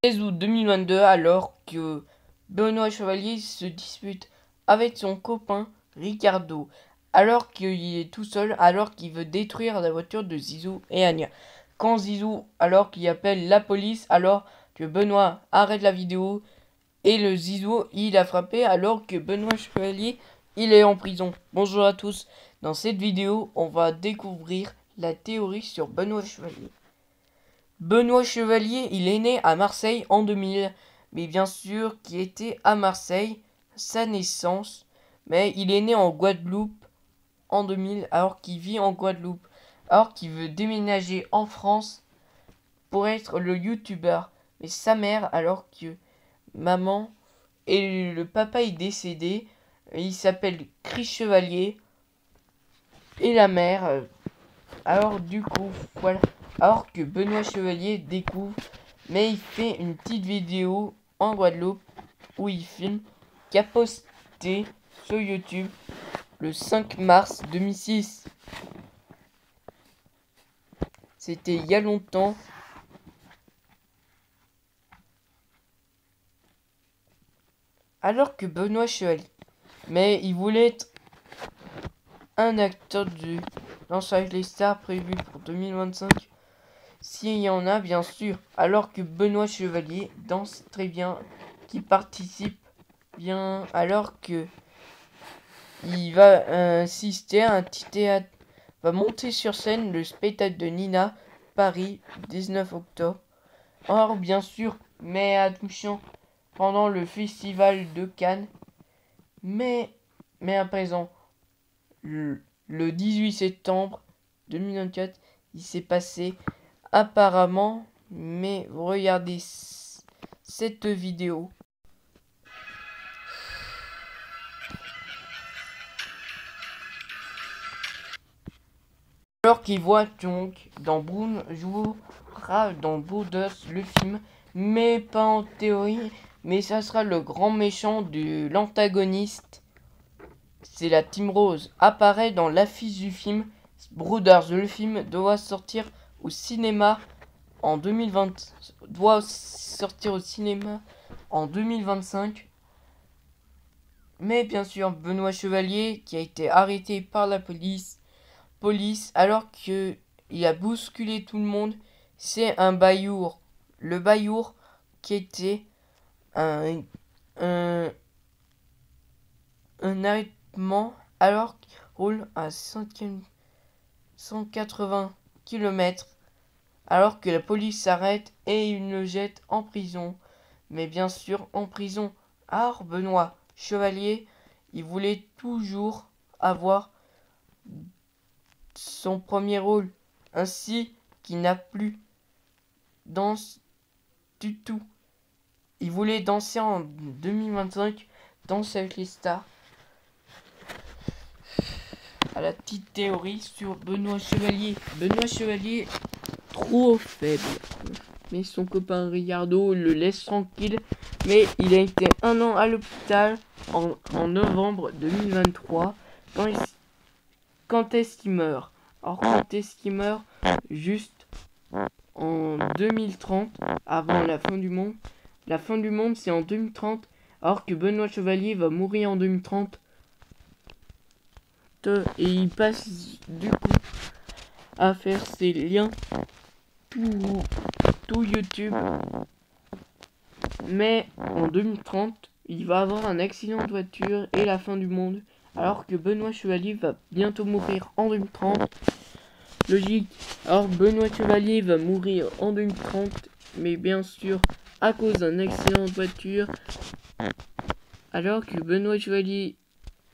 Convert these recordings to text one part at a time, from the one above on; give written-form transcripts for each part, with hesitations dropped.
16 août 2022, alors que Benoît Chevalier se dispute avec son copain Ricardo, alors qu'il est tout seul, alors qu'il veut détruire la voiture de Zizou et Anya. Quand Zizou, alors qu'il appelle la police, alors que Benoît arrête la vidéo et le Zizou, il a frappé alors que Benoît Chevalier, il est en prison. Bonjour à tous, dans cette vidéo, on va découvrir la théorie sur Benoît Chevalier. Benoît Chevalier, il est né à Marseille en 2000, mais bien sûr qui était à Marseille, sa naissance, mais il est né en Guadeloupe en 2000, alors qu'il vit en Guadeloupe, alors qu'il veut déménager en France pour être le youtubeur. Mais sa mère, alors que maman et le papa est décédé, il s'appelle Chris Chevalier, et la mère, alors du coup, voilà. Alors que Benoît Chevalier découvre, mais il fait une petite vidéo en Guadeloupe où il filme, qui a posté sur YouTube le 5 mars 2006. C'était il y a longtemps. Alors que Benoît Chevalier, mais il voulait être un acteur du Danse avec les stars prévu pour 2025. S'il y en a, bien sûr. Alors que Benoît Chevalier danse très bien, qui participe bien, alors que il va assister à un petit théâtre, va monter sur scène le spectacle de Nina, Paris, 19 octobre. Or, bien sûr, mais attention, pendant le festival de Cannes, mais à présent, le 18 septembre 2024, il s'est passé apparemment, mais regardez cette vidéo. Alors qu'il voit donc dans jouera dans Boudos le film, mais pas en théorie, mais ça sera le grand méchant de l'antagoniste. C'est la Team Rose. Apparaît dans l'affiche du film. Brothers, le film doit sortir au cinéma en 2020. Doit sortir au cinéma en 2025. Mais bien sûr, Benoît Chevalier, qui a été arrêté par la police alors que il a bousculé tout le monde, c'est un baillour. Le baillour qui était un arrêtement alors qu'il roule à 180 km, alors que la police s'arrête et il le jette en prison. Mais bien sûr en prison. Alors Benoît Chevalier, il voulait toujours avoir son premier rôle, ainsi qu'il n'a plus danse du tout. Il voulait danser en 2025, Danse avec les stars. À la petite théorie sur Benoît Chevalier. Benoît Chevalier, trop faible. Mais son copain Ricardo le laisse tranquille. Mais il a été 1 an à l'hôpital en novembre 2023. Quand est-ce qu'il meurt? Alors quand est-ce qu'il meurt? Juste en 2030, avant la fin du monde. La fin du monde, c'est en 2030. Alors que Benoît Chevalier va mourir en 2030. Et il passe du coup à faire ses liens tout YouTube. Mais en 2030, il va avoir un accident de voiture et la fin du monde. Alors que Benoît Chevalier va bientôt mourir en 2030. Logique. Alors Benoît Chevalier va mourir en 2030. Mais bien sûr à cause d'un accident de voiture. Alors que Benoît Chevalier,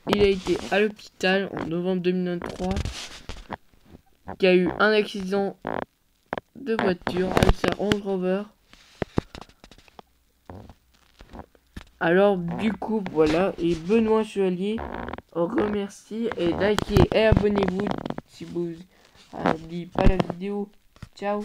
il a été à l'hôpital en novembre 2023. Qui a eu un accident de voiture avec sa Range Rover. Alors du coup voilà, et Benoît Chevalier remercie et likez et abonnez-vous si vous n'avez pas la vidéo. Ciao.